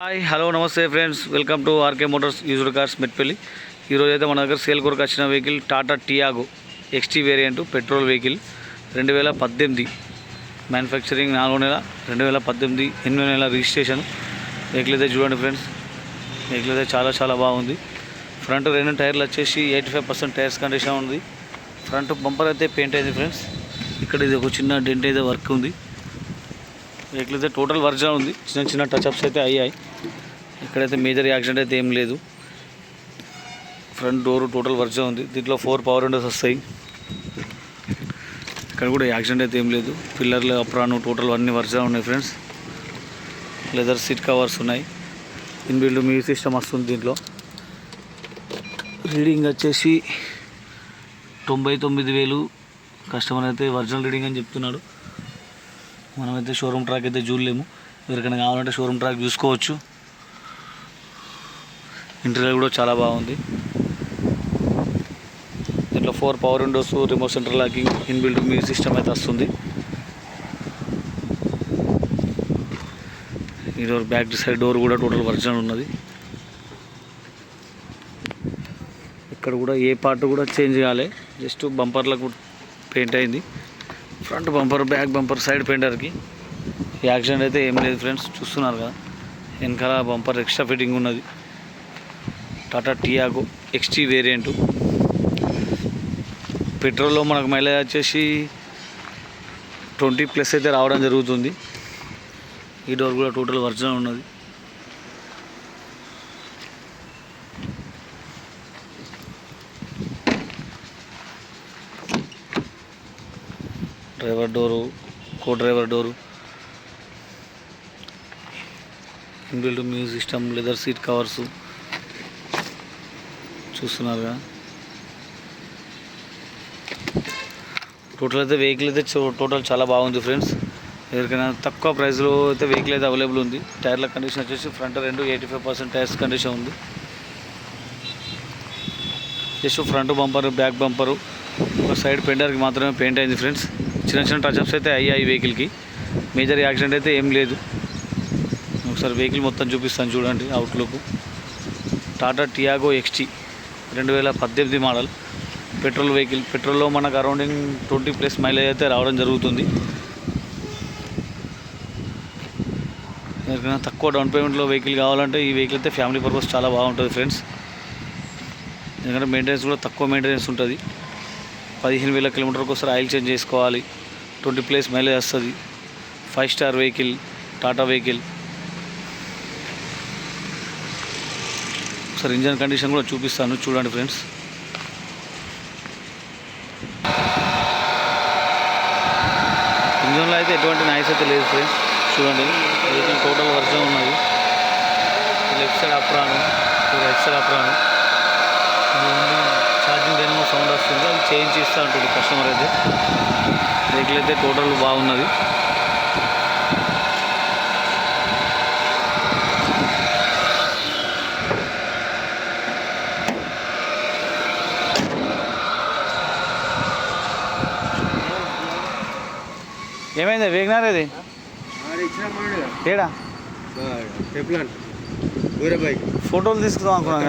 Hi hello నమస్తే friends, welcome to RK motors used cars Metpalli. ఈరోజు అయితే మన దగ్గర సేల్ కొరకు వచ్చిన vehicle Tata Tiago XT variant petrol vehicle 2018 manufacturing 4 నెల 2018 8 నెలల రిజిస్ట్రేషన్ వెహికల్ అయితే చూడండి ఫ్రెండ్స్. వెహికల్ అయితే చాలా బాగుంది. ఫ్రంట్ 2 టైర్లు వచ్చేసి 85% టైర్స్ కండిషన్ ఉంది. ఫ్రంట్ బంపర్ అయితే పెయింట్ అయింది ఫ్రెండ్స్. ఇక్కడ ఇది ఒక చిన్న డెంట్ అయితే వర్క్ ఉంది. వెహికల్ అయితే టోటల్ వర్జన్ ఉంది. చిన్న టచ్అప్స్ అయితే అయ్యాయి. ఇక్కడైతే మేజర్ యాక్సిడెంట్ అయితే ఏం లేదు. ఫ్రంట్ డోర్ టోటల్ వర్జన్ ఉంది. దీంట్లో 4 పవర్ విండోస్ వస్తాయి. ఇక్కడ కూడా యాక్సిడెంట్ అయితే ఏం లేదు. పిల్లర్లు అప్రాను టోటల్ అన్ని వర్జన్ ఉన్నాయి ఫ్రెండ్స్. లెదర్ సీట్ కవర్స్ ఉన్నాయి. ఇన్బిల్డ్ మ్యూజిక్ సిస్టమ్ వస్తుంది. దీంట్లో రీడింగ్ వచ్చేసి 99,000 కస్టమర్ అయితే ఒరిజినల్ రీడింగ్ అని చెప్తున్నాడు. మనమైతే షోరూమ్ ట్రాక్ అయితే చూడలేము. ఎవరికైనా కావాలంటే షోరూమ్ ట్రాక్ చూసుకోవచ్చు. ఇంటీరియర్ కూడా చాలా బాగుంది. దీంట్లో 4 power windows, remote centre locking, inbuilt music system అయితే వస్తుంది. ఈ డోర్ బ్యాక్ సైడ్ డోర్ కూడా టోటల్ ఒరిజినల్ ఉన్నది. ఇక్కడ కూడా ఏ పార్ట్ కూడా చేంజ్ కాలే, జస్ట్ బంపర్లకు పెయింట్ అయింది. Front bumper, back bumper, side పెయింటర్కి యాక్సిడెంట్ అయితే ఏం లేదు ఫ్రెండ్స్. చూస్తున్నారు కదా, వెనకాల బంపర్ ఎక్స్ట్రా ఫిట్టింగ్ ఉన్నది. టాటా టియాగో ఎక్స్టీ వేరియంటు పెట్రోల్లో మనకు మైలేజ్ వచ్చేసి 20+ అయితే రావడం జరుగుతుంది. ఈ డోర్ కూడా టోటల్ ఒరిజినల్ ఉన్నది. డ్రైవర్ డోరు, కో driver door, inbuilt music system, leather seat covers చూస్తున్నారుగా. టోటల్ అయితే వెహికల్ అయితే టోటల్ చాలా బాగుంది ఫ్రెండ్స్. ఎవరికైనా తక్కువ ప్రైస్లో అయితే వెహికల్ అయితే అవైలబుల్ ఉంది. టైర్ల కండిషన్ వచ్చేసి ఫ్రంట్ 2 85% టైర్స్ కండిషన్ ఉంది. Just front bumper, back bumper, ఒక సైడ్ పెయింటర్కి మాత్రమే పెయింట్ అయింది ఫ్రెండ్స్. చిన్న టచ్అప్స్ అయితే అయ్యాయి వెహికల్కి. మేజర్ యాక్సిడెంట్ అయితే ఏం లేదు. ఒకసారి వెహికల్ మొత్తం చూపిస్తాను చూడండి. Outlook Tata Tiago XT 2018 model petrol vehicle. పెట్రోల్లో మనకు అరౌండింగ్ 20+ మైలేజ్ అయితే రావడం జరుగుతుంది. ఎవరికైనా తక్కువ డౌన్ పేమెంట్లో వెహికల్ కావాలంటే ఈ వెహికల్ అయితే ఫ్యామిలీ పర్పస్ చాలా బాగుంటుంది ఫ్రెండ్స్. ఎందుకంటే మెయింటెనెన్స్ కూడా తక్కువ మెయింటెనెన్స్ ఉంటుంది. 15,000 కిలోమీటర్కి ఒకసారి ఆయిల్ చేంజ్ చేసుకోవాలి. 20+ మైలేజ్ వస్తుంది. 5 స్టార్ వెహికల్, టాటా వెహికల్. ఒకసారి ఇంజన్ కండిషన్ కూడా చూపిస్తాను చూడండి ఫ్రెండ్స్. ఇంజన్లో అయితే ఎటువంటి నాయిస్ అయితే లేదు ఫ్రెండ్స్. చూడండి, వెహికల్ టోటల్ వర్జన్ ఉన్నది. Left side అప్రాను, right side అప్రాను. Charging dynamo sound వస్తుంది. అది చేంజ్ ఇస్తూ ఉంటుంది కస్టమర్ అయితే. వెహికల్ అయితే టోటల్ బాగున్నది. ఏమైంది వేగనార్ అది ఏడా ఫోటోలు తీసుకుందాం అనుకున్నాను.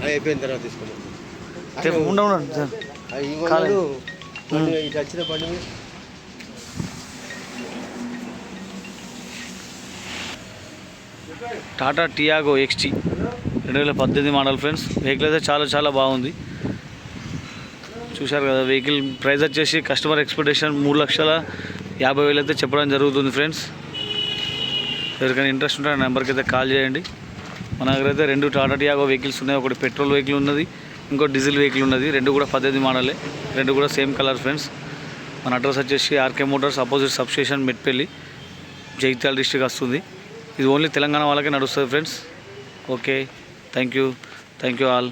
అయిపోయిన తర్వాత తీసుకోండి. ఉండండి సార్. వచ్చిన బండి Tata Tiago XT 2018 model friends. Vehicle అయితే చాలా బాగుంది. చూశారు కదా. వెహికల్ ప్రైస్ వచ్చేసి కస్టమర్ ఎక్స్పెక్టేషన్ 3,50,000 అయితే చెప్పడం జరుగుతుంది ఫ్రెండ్స్. ఎవరికైనా ఇంట్రెస్ట్ ఉంటే ఆ నెంబర్కి అయితే కాల్ చేయండి. మన దగ్గర అయితే 2 టాటా టియాగో వెహికల్స్ ఉన్నాయి. ఒకటి పెట్రోల్ వెహికల్ ఉన్నది, ఇంకో డీజిల్ వెహికల్ ఉన్నది. 2 కూడా 18 మోడలే, 2 కూడా సేమ్ కలర్ ఫ్రెండ్స్. మన అడ్రస్ వచ్చేసి RK motors opposite sub station Metpalli, Jagtial district వస్తుంది. ఇది ఓన్లీ తెలంగాణ వాళ్ళకే నడుస్తుంది friends. Okay, thank you all.